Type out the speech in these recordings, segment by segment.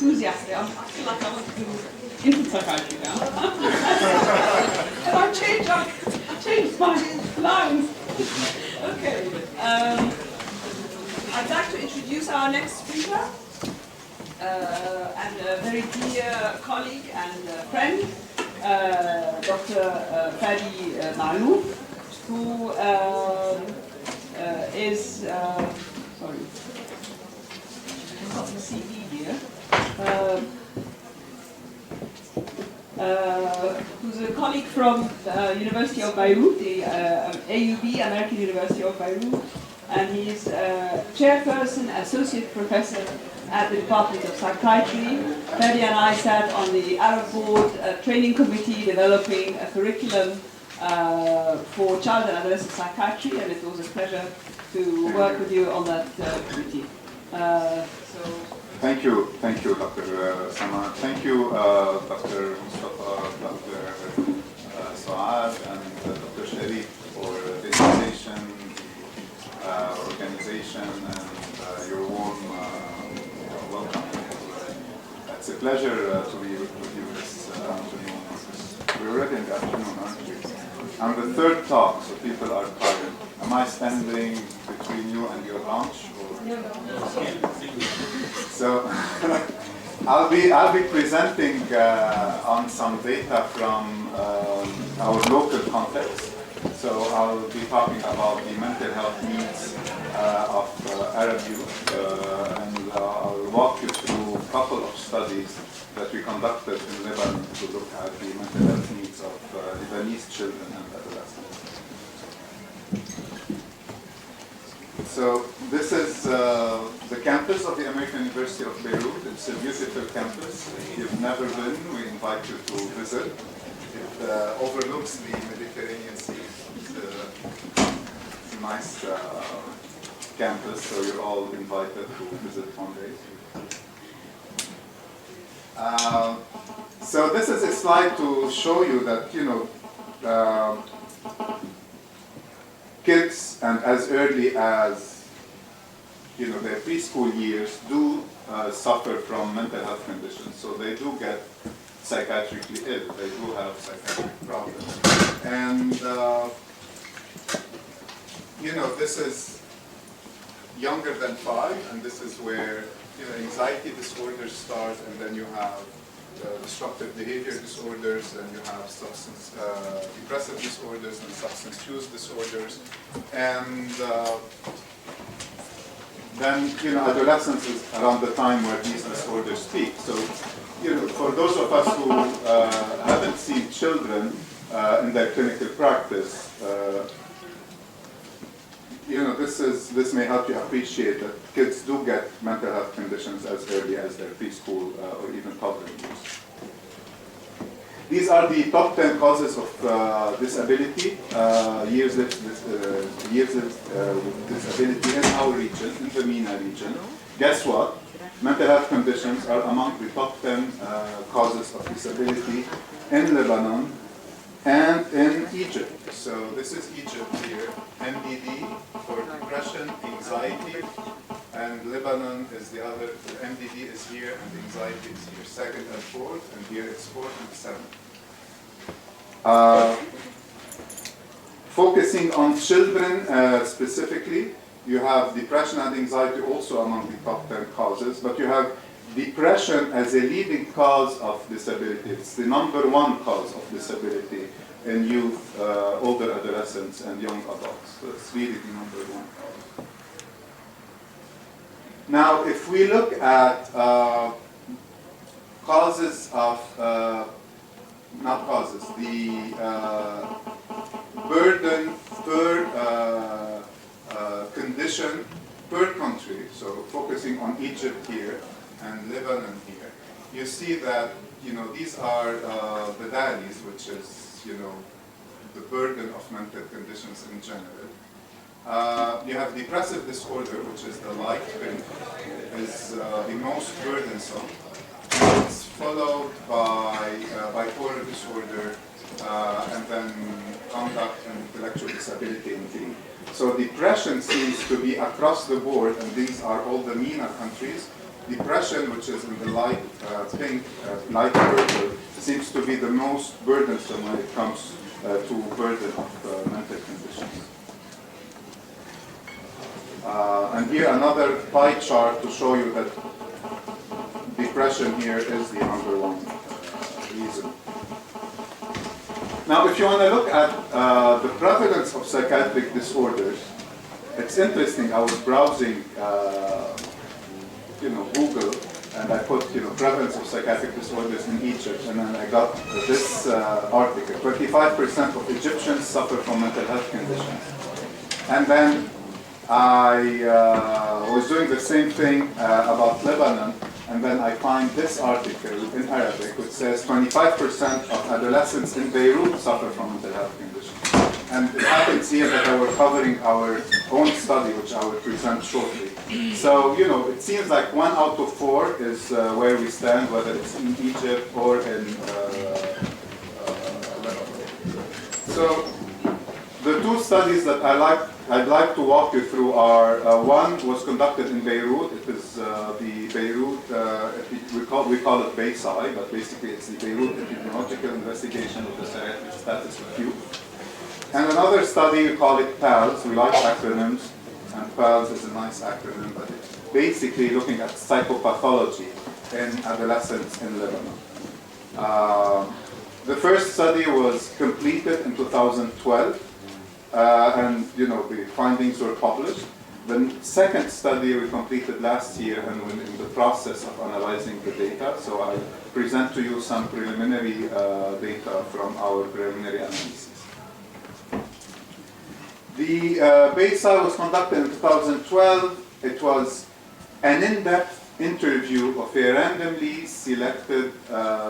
enthusiastic. I feel like I want to do infant psychiatry now. And I've changed my lines. Okay. I'd like to introduce our next speaker, and a very dear colleague and friend, Dr. Fadi Malouf, who is, sorry, I've got the CD here, who's a colleague from the University of Beirut, the AUB, American University of Beirut, and he's chairperson, associate professor at the Department of Psychiatry. Fadi and I sat on the Arab Board training committee developing a curriculum for child and adolescent psychiatry, and it was a pleasure to work with you on that committee. Thank you, Dr. Sama. Thank you, Dr. Mustafa, Dr. Saad, and Dr. Sharif for the invitation, organization, and your warm welcome. It's a pleasure to be with you this afternoon. We're already in the afternoon, aren't we? I'm the third talk, so people are tired. Am I standing between you and your lunch? So I'll be presenting on some data from our local context. So I'll be talking about the mental health needs of Arab youth, and I'll walk you through a couple of studies that we conducted in Lebanon to look at the mental health needs of Lebanese children and adolescents. So this is the campus of the American University of Beirut. It's a beautiful campus. If you've never been, we invite you to visit. It overlooks the Mediterranean Sea. It's a nice campus, so you're all invited to visit one day. So this is a slide to show you that, kids, and as early as their preschool years, do suffer from mental health conditions. So they do get psychiatrically ill. They do have psychiatric problems. And this is younger than 5, and this is where anxiety disorders start, and then you have disruptive behavior disorders, and you have substance depressive disorders and substance use disorders, and then adolescence is around the time where these disorders peak. So for those of us who haven't seen children in their clinical practice, this may help you appreciate that kids do get mental health conditions as early as their preschool or even toddler years. These are the top 10 causes of disability, years with disability in our region, in the MENA region. Guess what? Mental health conditions are among the top 10 causes of disability in Lebanon and in Egypt. So this is Egypt here, MDD for depression, anxiety, and Lebanon is the other. The MDD is here and anxiety is here, second and fourth, and here it's fourth and seventh. Focusing on children specifically, you have depression and anxiety also among the top 10 causes, but you have depression as a leading cause of disability. It's the #1 cause of disability in youth, older adolescents, and young adults. So it's really the #1 cause. Now, if we look at causes of, not causes, the burden per condition per country, so focusing on Egypt here and Lebanon here, you see that these are the DALIs, which is the burden of mental conditions in general. You have depressive disorder, which is the light pink, is the most burdensome. It's followed by bipolar disorder, and then conduct and intellectual disability in green. So depression seems to be across the board, and these are all the MENA countries. Depression, which is in the light pink, light purple, seems to be the most burdensome when it comes to burden of mental conditions. And here another pie chart to show you that depression here is the number one reason. Now, if you want to look at the prevalence of psychiatric disorders, it's interesting. I was browsing, Google, and I put, prevalence of psychiatric disorders in Egypt, and then I got this article: 25% of Egyptians suffer from mental health conditions. And then I was doing the same thing about Lebanon, and then I find this article in Arabic which says 25% of adolescents in Beirut suffer from mental health conditions. And it happens here that I were covering our own study, which I will present shortly. So, it seems like 1 out of 4 is where we stand, whether it's in Egypt or in Lebanon. So, the two studies that I'd like to walk you through are, one was conducted in Beirut. It is the Beirut, we call it BaySci, but basically it's the Beirut Epidemiological Investigation of the Psychiatric Status of Youth. And another study, we call it PALS. We like acronyms, and PALS is a nice acronym, but it's basically looking at psychopathology in adolescents in Lebanon. The first study was completed in 2012. And the findings were published. The second study we completed last year, and we're in the process of analyzing the data. So I'll present to you some preliminary data from our preliminary analysis. The BaySci was conducted in 2012. It was an in-depth interview of a randomly selected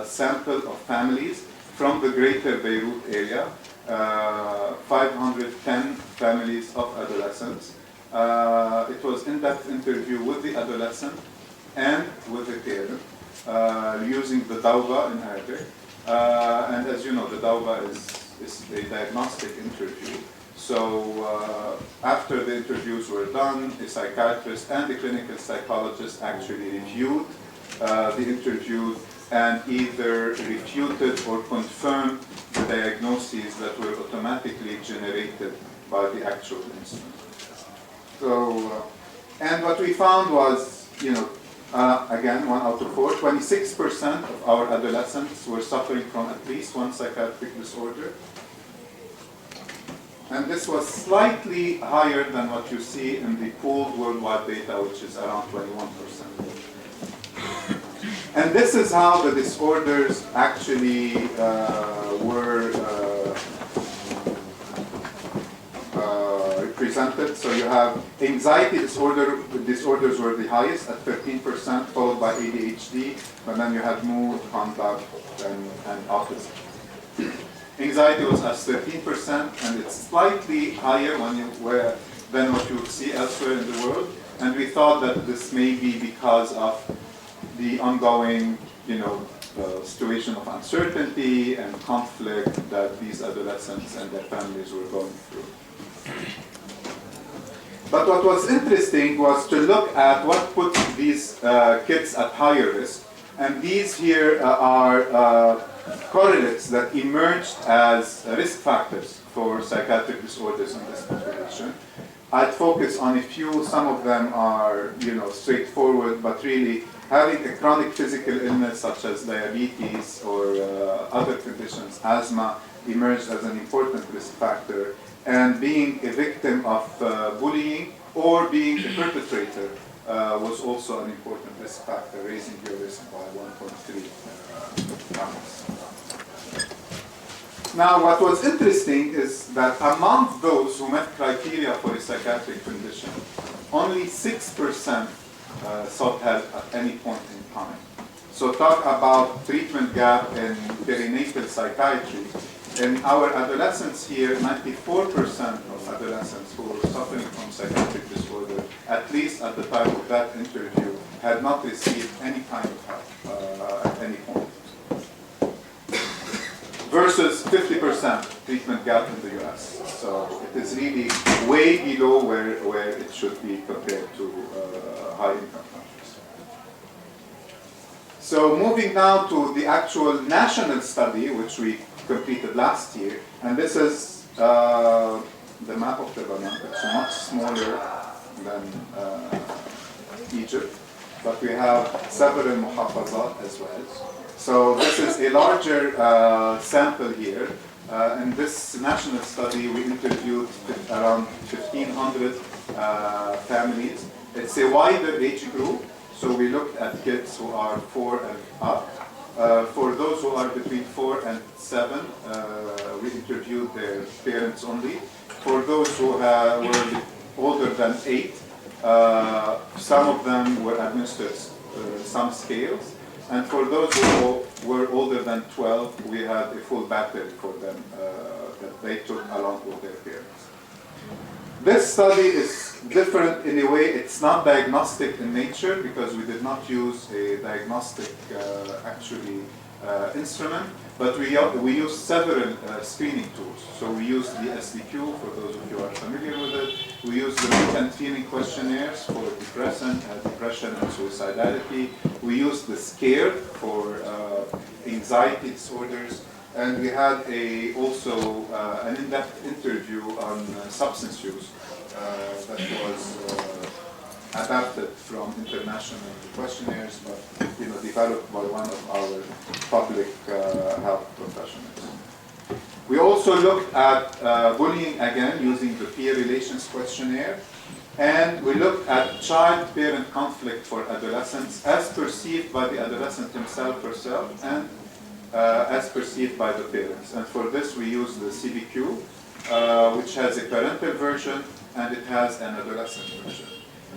sample of families from the greater Beirut area. 510 families of adolescents. It was in-depth interview with the adolescent and with the parent using the Dawba in Arabic. And as you know, the Dawba is a diagnostic interview. So after the interviews were done, a psychiatrist and a clinical psychologist actually reviewed the interview and either refuted or confirmed the diagnoses that were automatically generated by the actual instrument. So, and what we found was, again, 1 out of 4, 26% of our adolescents were suffering from at least one psychiatric disorder. And this was slightly higher than what you see in the pooled worldwide data, which is around 21%. And this is how the disorders actually were represented. So you have anxiety disorders were the highest at 13%, followed by ADHD, but then you have mood, conduct, and autism. Anxiety was at 13%, and it's slightly higher than what you would see elsewhere in the world. And we thought that this may be because of the ongoing, situation of uncertainty and conflict that these adolescents and their families were going through. But what was interesting was to look at what puts these kids at higher risk. And these here are correlates that emerged as risk factors for psychiatric disorders in this population. I'd focus on a few. Some of them are, straightforward, but really having a chronic physical illness such as diabetes or other conditions, asthma, emerged as an important risk factor, and being a victim of bullying or being a perpetrator was also an important risk factor, raising your risk by 1.3 times. Now, what was interesting is that among those who met criteria for a psychiatric condition, only 6% sought help at any point in time. So talk about treatment gap in perinatal psychiatry. In our adolescents here, 94% of adolescents who were suffering from psychiatric disorder, at least at the time of that interview, had not received any kind of help at any point. Versus 50% treatment gap in the US. So it is really way below where it should be compared to high-income countries. So moving now to the actual national study, which we completed last year, and this is the map of Lebanon. It's much smaller than Egypt, but we have several muhafazat as well. So this is a larger sample here. In this national study, we interviewed around 1,500 families. It's a wider age group, so we looked at kids who are 4 and up. For those who are between 4 and 7, we interviewed their parents only. For those who were older than 8, some of them were administered some scales. And for those who were older than 12, we had a full battery for them that they took along with their parents. This study is different in a way. It's not diagnostic in nature because we did not use a diagnostic instrument, but we used several screening tools. So we used the SDQ, for those of you who are familiar with it. We used the mood and feeling questionnaires for depression and suicidality. We used the SCARE for anxiety disorders. And we had also an in-depth interview on substance use that was adapted from international questionnaires, but developed by one of our public health professionals. We also looked at bullying again using the peer relations questionnaire, and we looked at child-parent conflict for adolescents as perceived by the adolescent himself, herself, and as perceived by the parents. And for this we use the CBQ, which has a parental version and it has an adolescent version.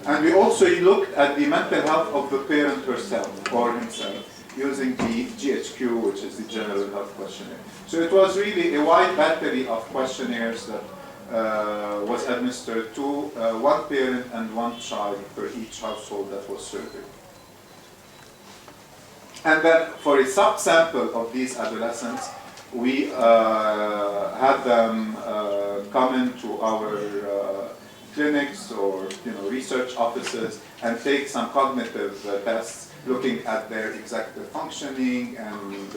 And we also looked at the mental health of the parent herself or himself using the GHQ, which is the General Health Questionnaire. So it was really a wide battery of questionnaires that was administered to one parent and one child per each household that was surveyed. And then for a subsample of these adolescents, we had them come into our clinics or research offices and take some cognitive tests looking at their executive functioning and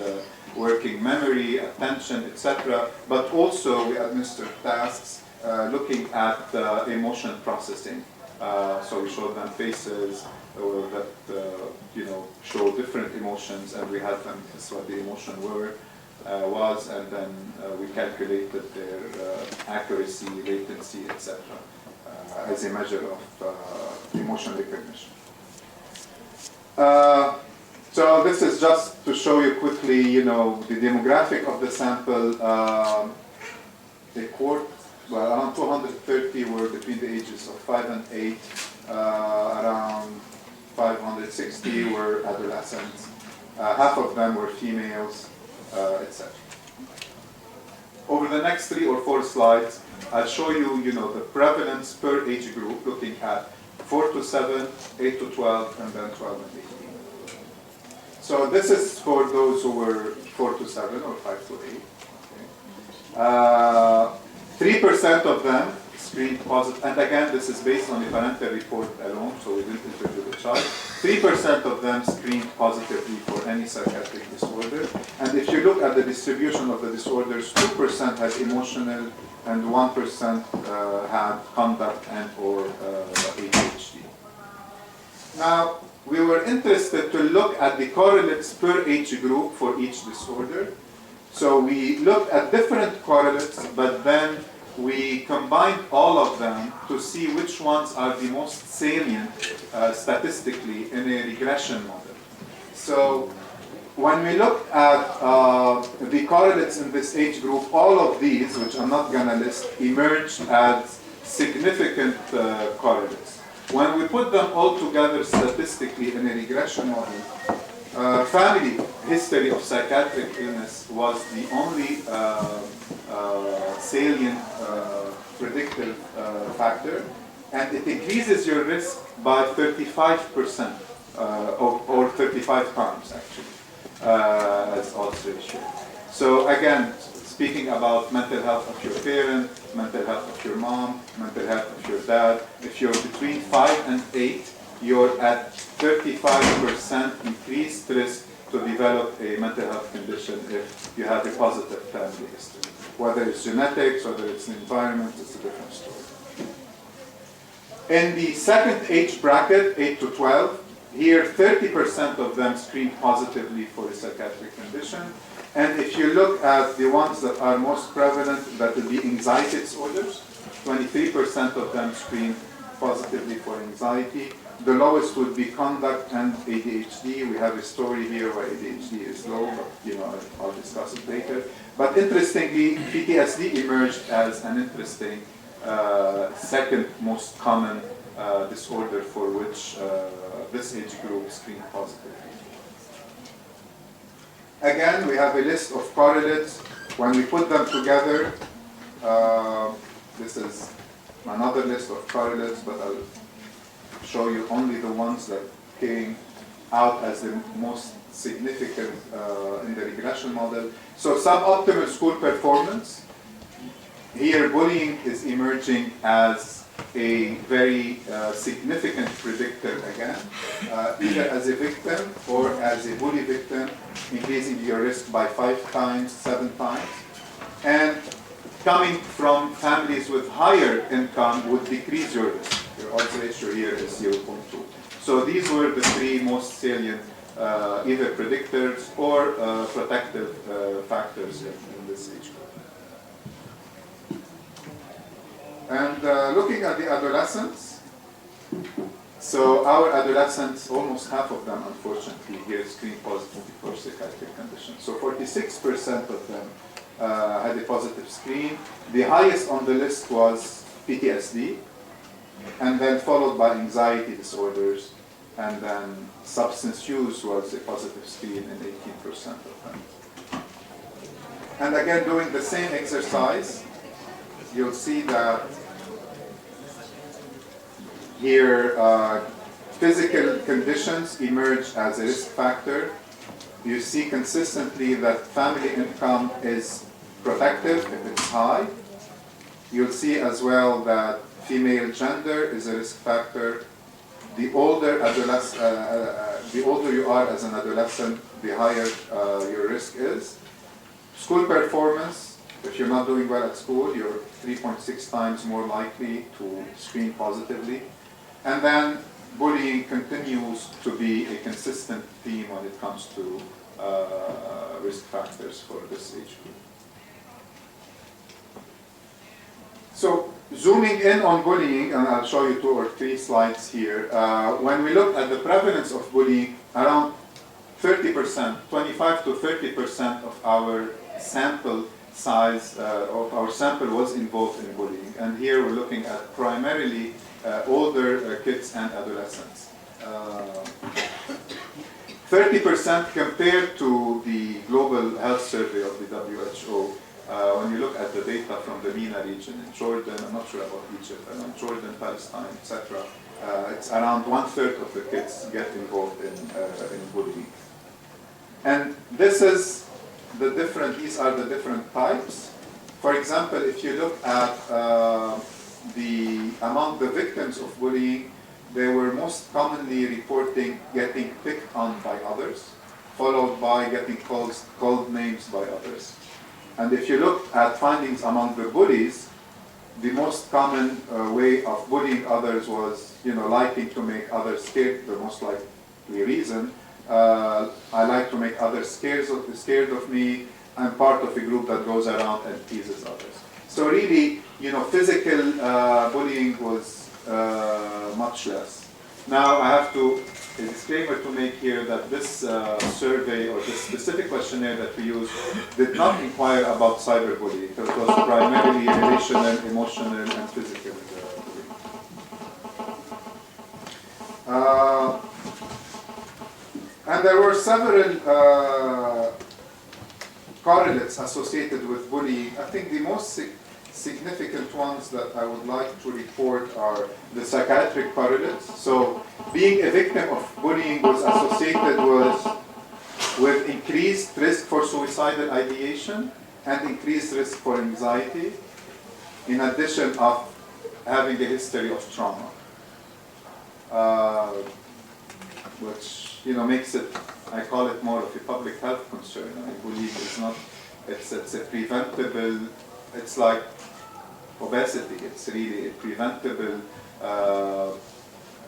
working memory, attention, etc. But also we administered tasks looking at emotion processing. So we showed them faces that show different emotions, and we had them guess what the emotion was, and then we calculated their accuracy, latency, etc. As a measure of emotion recognition. So this is just to show you quickly, the demographic of the sample. Around 230 were between the ages of 5 and 8. Around 560 were adolescents. Half of them were females, etc. Over the next 3 or 4 slides, I'll show you, the prevalence per age group, looking at 4 to 7, 8 to 12, and then 12 and 18. So this is for those who were 4 to 7 or 5 to 8. Okay. 3% of them screened positive, and again, this is based on the parental report alone, so we didn't interview the child. 3% of them screened positively for any psychiatric disorder. And if you look at the distribution of the disorders, 2% had emotional and 1% had conduct and or ADHD. Now, we were interested to look at the correlates per age group for each disorder. So we looked at different correlates, but then we combined all of them to see which ones are the most salient statistically in a regression model. So when we looked at the correlates in this age group, all of these, which I'm not going to list, emerged as significant correlates. When we put them all together statistically in a regression model, family history of psychiatric illness was the only salient predictive factor, and it increases your risk by 35%, or 35 times actually, as odds ratio. So again, speaking about mental health of your parent, mental health of your mom, mental health of your dad. If you're between 5 and 8, you're at 35% increased risk to develop a mental health condition if you have a positive family history. Whether it's genetics, whether it's the environment, it's a different story. In the second age bracket, 8 to 12, here 30% of them screen positively for a psychiatric condition. And if you look at the ones that are most prevalent, that would be anxiety disorders, 23% of them screen positively for anxiety. The lowest would be conduct and ADHD. We have a story here where ADHD is low, but I'll discuss it later. But interestingly, PTSD emerged as an interesting second most common disorder for which this age group screened positively. Again, we have a list of correlates. When we put them together, this is another list of correlates, but I'll show you only the ones that came out as the most significant in the regression model. So suboptimal school performance. Here bullying is emerging as a very significant predictor again, either as a victim or as a bully victim, increasing your risk by 5 times, 7 times. And coming from families with higher income would decrease your risk. Your odds ratio here is 0.2. So these were the 3 most salient either predictors or protective factors in this age group. And looking at the adolescents, so our adolescents, almost half of them, unfortunately, here screen positively for psychiatric conditions. So 46% of them had a positive screen. The highest on the list was PTSD, and then followed by anxiety disorders, and then substance use was a positive screen in 18% of them. And again, doing the same exercise, you'll see that here physical conditions emerge as a risk factor. You see consistently that family income is protective if it's high. You'll see as well that female gender is a risk factor. The older you are as an adolescent, the higher your risk is. School performance, if you're not doing well at school, you're 3.6 times more likely to screen positively. And then bullying continues to be a consistent theme when it comes to risk factors for this age group. So zooming in on bullying, and I'll show you 2 or 3 slides here. When we look at the prevalence of bullying, around 30%, 25 to 30% of our sample size, of our sample was involved in bullying. And here we're looking at primarily older kids and adolescents. 30% compared to the Global Health Survey of the WHO. When you look at the data from the MENA region in Jordan, I'm not sure about Egypt, but in Jordan, Palestine, etc., it's around 1/3 of the kids get involved in bullying. And this is these are the different types. For example, if you look at among the victims of bullying, they were most commonly reporting getting picked on by others, followed by getting called names by others. And if you look at findings among the bullies, the most common way of bullying others was, liking to make others scared, the most likely reason. I like to make others scared of me. I'm part of a group that goes around and teases others. So really, physical bullying was much less. Now I have a disclaimer to make here that this survey or this specific questionnaire that we used did not inquire about cyberbullying. It was primarily relational, emotional, and physical bullying. And there were several correlates associated with bullying. I think the most significant ones that I would like to report are the psychiatric correlates. So being a victim of bullying was associated with increased risk for suicidal ideation and increased risk for anxiety, in addition of having a history of trauma, which makes it, I call it more of a public health concern. I believe it's not, it's a preventable, it's like obesity, it's really a preventable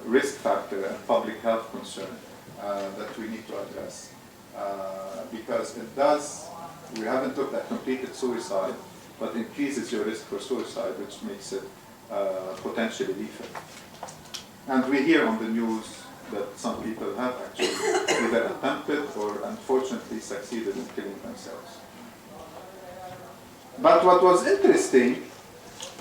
risk factor and public health concern that we need to address. Because it does, we haven't looked at completed suicide, but increases your risk for suicide, which makes it potentially lethal. And we hear on the news that some people have actually either attempted or unfortunately succeeded in killing themselves. But what was interesting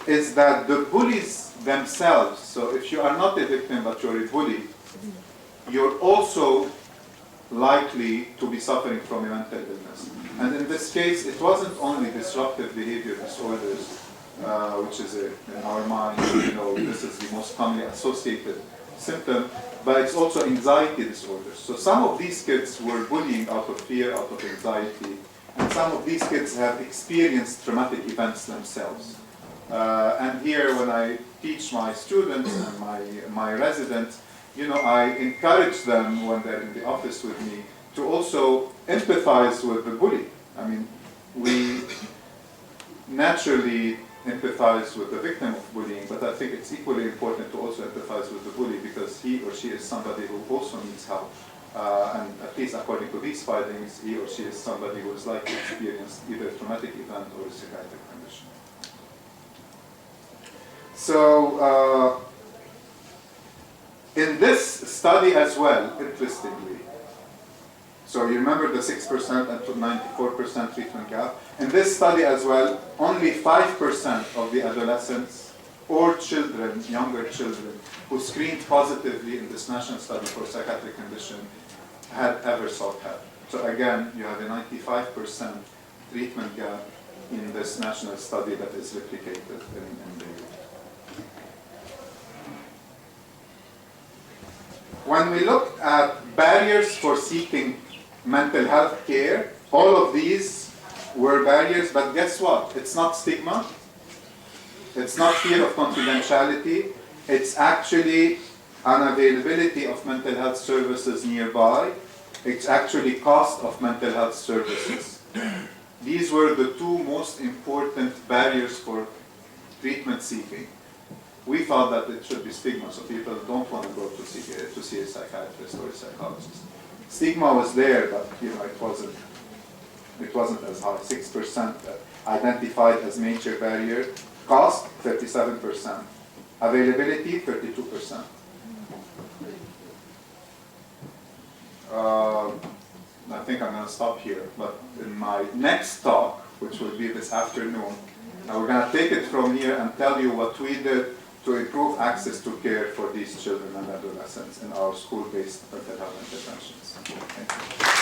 is that the bullies themselves, so if you are not a victim but you're a bully, you're also likely to be suffering from a mental illness. And in this case, it wasn't only disruptive behavior disorders, which is in our mind, this is the most commonly associated symptom, but it's also anxiety disorders. So some of these kids were bullying out of fear, out of anxiety, and some of these kids have experienced traumatic events themselves. And here, when I teach my students and my residents, I encourage them when they're in the office with me to also empathize with the bully. I mean, we naturally empathize with the victim of bullying, but I think it's equally important to also empathize with the bully because he or she is somebody who also needs help. And at least according to these findings, he or she is somebody who is likely to experience either a traumatic event or a psychiatric condition. So, in this study as well, interestingly, so you remember the 6% and 94% treatment gap? In this study as well, only 5% of the adolescents or children, younger children, who screened positively in this national study for psychiatric condition had ever sought help. So again, you have a 95% treatment gap in this national study that is replicated in the youth. When we look at barriers for seeking mental health care, all of these were barriers, but guess what? It's not stigma, it's not fear of confidentiality, it's actually unavailability of mental health services nearby, it's actually cost of mental health services. These were the two most important barriers for treatment seeking. We thought that it should be stigma, so people don't want to go to see a psychiatrist or a psychologist. Stigma was there, but it wasn't as high. 6% identified as major barrier. Cost, 37%. Availability, 32%. I think I'm going to stop here, but in my next talk, which will be this afternoon, we're going to take it from here and tell you what we did to improve access to care for these children and adolescents in our school-based mental health interventions. Thank you.